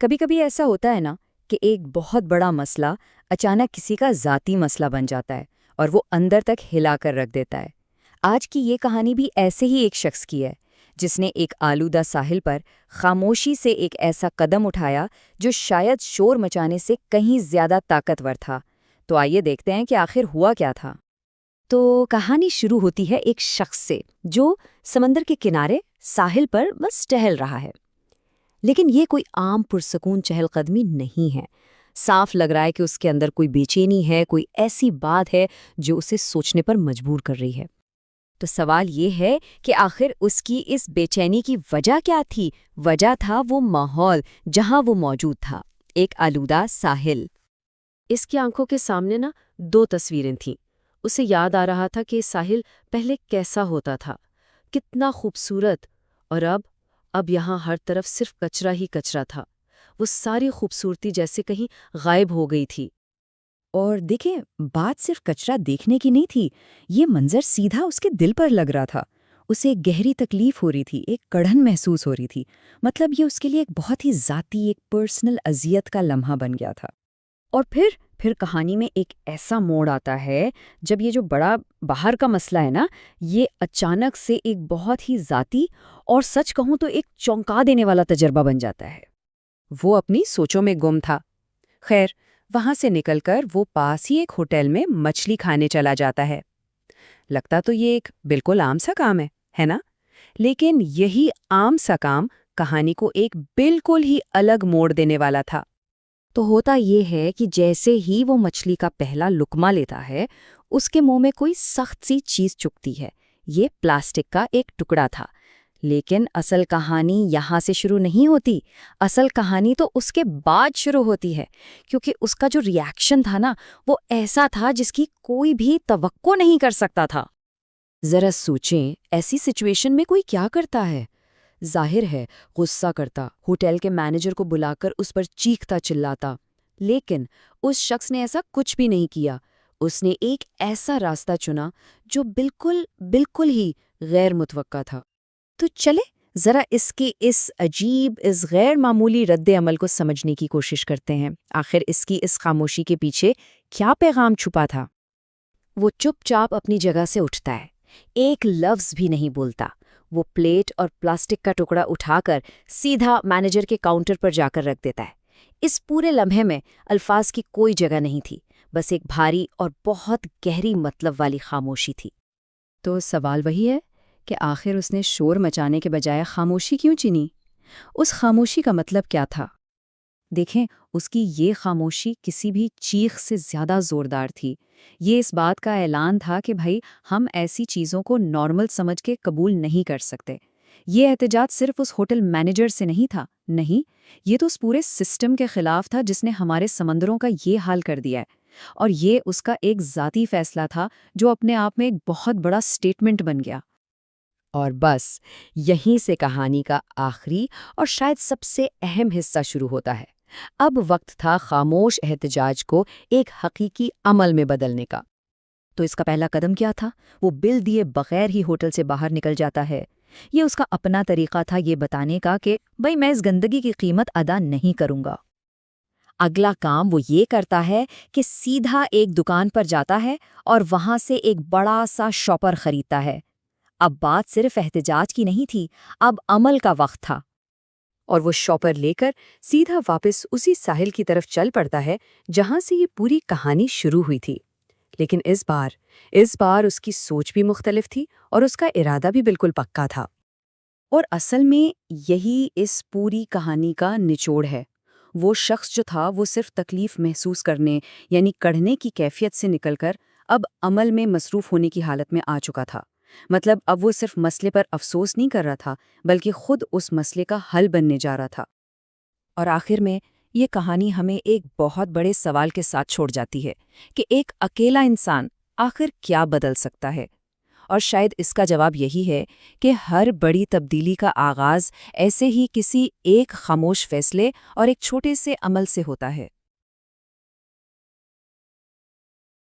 کبھی کبھی ایسا ہوتا ہے نا کہ ایک بہت بڑا مسئلہ اچانک کسی کا ذاتی مسئلہ بن جاتا ہے اور وہ اندر تک ہلا کر رکھ دیتا ہے۔ آج کی یہ کہانی بھی ایسے ہی ایک شخص کی ہے جس نے ایک آلودہ ساحل پر خاموشی سے ایک ایسا قدم اٹھایا جو شاید شور مچانے سے کہیں زیادہ طاقتور تھا۔ تو آئیے دیکھتے ہیں کہ آخر ہوا کیا تھا۔ تو کہانی شروع ہوتی ہے ایک شخص سے جو سمندر کے کنارے ساحل پر بس ٹہل رہا ہے، لیکن یہ کوئی عام پرسکون چہل قدمی نہیں ہے۔ صاف لگ رہا ہے کہ اس کے اندر کوئی بے چینی ہے، کوئی ایسی بات ہے جو اسے سوچنے پر مجبور کر رہی ہے۔ تو سوال یہ ہے کہ آخر اس کی اس بے چینی کی وجہ کیا تھی؟ وجہ تھا وہ ماحول جہاں وہ موجود تھا، ایک آلودہ ساحل۔ اس کی آنکھوں کے سامنے دو تصویریں تھیں۔ اسے یاد آ رہا تھا کہ ساحل پہلے کیسا ہوتا تھا، کتنا خوبصورت، اور اب یہاں ہر طرف صرف کچرا ہی کچرا تھا۔ وہ ساری خوبصورتی جیسے کہیں غائب ہو گئی تھی۔ اور دیکھیں، بات صرف کچرا دیکھنے کی نہیں تھی، یہ منظر سیدھا اس کے دل پر لگ رہا تھا۔ اسے ایک گہری تکلیف ہو رہی تھی، ایک کڑھن محسوس ہو رہی تھی۔ مطلب یہ اس کے لیے ایک بہت ہی ذاتی، ایک پرسنل اذیت کا لمحہ بن گیا تھا۔ اور پھر کہانی میں ایک ایسا موڑ آتا ہے جب یہ جو بڑا باہر کا مسئلہ ہے نا، یہ اچانک سے ایک بہت ہی ذاتی اور سچ کہوں تو ایک چونکا دینے والا تجربہ بن جاتا ہے۔ وہ اپنی سوچوں میں گم تھا۔ خیر، وہاں سے نکل کر وہ پاس ہی ایک ہوٹل میں مچھلی کھانے چلا جاتا ہے۔ لگتا تو یہ ایک بالکل عام سا کام ہے نا؟ لیکن یہی عام سا کام کہانی کو ایک بالکل ہی الگ موڑ دینے والا تھا۔ تو ہوتا یہ ہے کہ جیسے ہی وہ مچھلی کا پہلا لقمہ لیتا ہے، اس کے منہ میں کوئی سخت سی چیز چکتی ہے۔ یہ پلاسٹک کا ایک ٹکڑا تھا۔ لیکن اصل کہانی یہاں سے شروع نہیں ہوتی۔ اصل کہانی تو اس کے بعد شروع ہوتی ہے، کیونکہ اس کا جو ری ایکشن تھا نا، وہ ایسا تھا جس کی کوئی بھی توقع نہیں کر سکتا تھا۔ ذرا سوچیں، ایسی سچویشن میں کوئی کیا کرتا ہے؟ ظاہر ہے غصہ کرتا، ہوٹل کے مینیجر کو بلا کر اس پر چیختا چلاتا۔ لیکن اس شخص نے ایسا کچھ بھی نہیں کیا۔ اس نے ایک ایسا راستہ چنا جو بالکل ہی غیر متوقع تھا۔ تو چلے ذرا اس کے اس عجیب، اس غیر معمولی رد عمل کو سمجھنے کی کوشش کرتے ہیں۔ آخر اس کی اس خاموشی کے پیچھے کیا پیغام چھپا تھا؟ وہ چپ چاپ اپنی جگہ سے اٹھتا ہے، ایک لفظ بھی نہیں بولتا۔ وہ پلیٹ اور پلاسٹک کا ٹکڑا اٹھا کر سیدھا مینیجر کے کاؤنٹر پر جا کر رکھ دیتا ہے۔ اس پورے لمحے میں الفاظ کی کوئی جگہ نہیں تھی، بس ایک بھاری اور بہت گہری مطلب والی خاموشی تھی۔ تو سوال وہی ہے کہ آخر اس نے شور مچانے کے بجائے خاموشی کیوں چنی؟ اس خاموشی کا مطلب کیا تھا؟ دیکھیں، اس کی یہ خاموشی کسی بھی چیخ سے زیادہ زوردار تھی۔ یہ اس بات کا اعلان تھا کہ بھائی، ہم ایسی چیزوں کو نارمل سمجھ کے قبول نہیں کر سکتے۔ یہ احتجاج صرف اس ہوٹل مینیجر سے نہیں تھا، نہیں، یہ تو اس پورے سسٹم کے خلاف تھا جس نے ہمارے سمندروں کا یہ حال کر دیا ہے۔ اور یہ اس کا ایک ذاتی فیصلہ تھا جو اپنے آپ میں ایک بہت بڑا سٹیٹمنٹ بن گیا۔ اور بس یہیں سے کہانی کا آخری اور شاید سب سے اہم حصہ شروع ہوتا ہے۔ اب وقت تھا خاموش احتجاج کو ایک حقیقی عمل میں بدلنے کا۔ تو اس کا پہلا قدم کیا تھا؟ وہ بل دیے بغیر ہی ہوٹل سے باہر نکل جاتا ہے۔ یہ اس کا اپنا طریقہ تھا یہ بتانے کا کہ بھئی، میں اس گندگی کی قیمت ادا نہیں کروں گا۔ اگلا کام وہ یہ کرتا ہے کہ سیدھا ایک دکان پر جاتا ہے اور وہاں سے ایک بڑا سا شاپر خریدتا ہے۔ اب بات صرف احتجاج کی نہیں تھی، اب عمل کا وقت تھا۔ اور وہ شاپر لے کر سیدھا واپس اسی ساحل کی طرف چل پڑتا ہے جہاں سے یہ پوری کہانی شروع ہوئی تھی۔ لیکن اس بار اس کی سوچ بھی مختلف تھی اور اس کا ارادہ بھی بالکل پکا تھا۔ اور اصل میں یہی اس پوری کہانی کا نچوڑ ہے۔ وہ شخص جو تھا وہ صرف تکلیف محسوس کرنے یعنی کڑھنے کی کیفیت سے نکل کر اب عمل میں مصروف ہونے کی حالت میں آ چکا تھا۔ مطلب اب وہ صرف مسئلے پر افسوس نہیں کر رہا تھا، بلکہ خود اس مسئلے کا حل بننے جا رہا تھا۔ اور آخر میں یہ کہانی ہمیں ایک بہت بڑے سوال کے ساتھ چھوڑ جاتی ہے کہ ایک اکیلا انسان آخر کیا بدل سکتا ہے؟ اور شاید اس کا جواب یہی ہے کہ ہر بڑی تبدیلی کا آغاز ایسے ہی کسی ایک خاموش فیصلے اور ایک چھوٹے سے عمل سے ہوتا ہے۔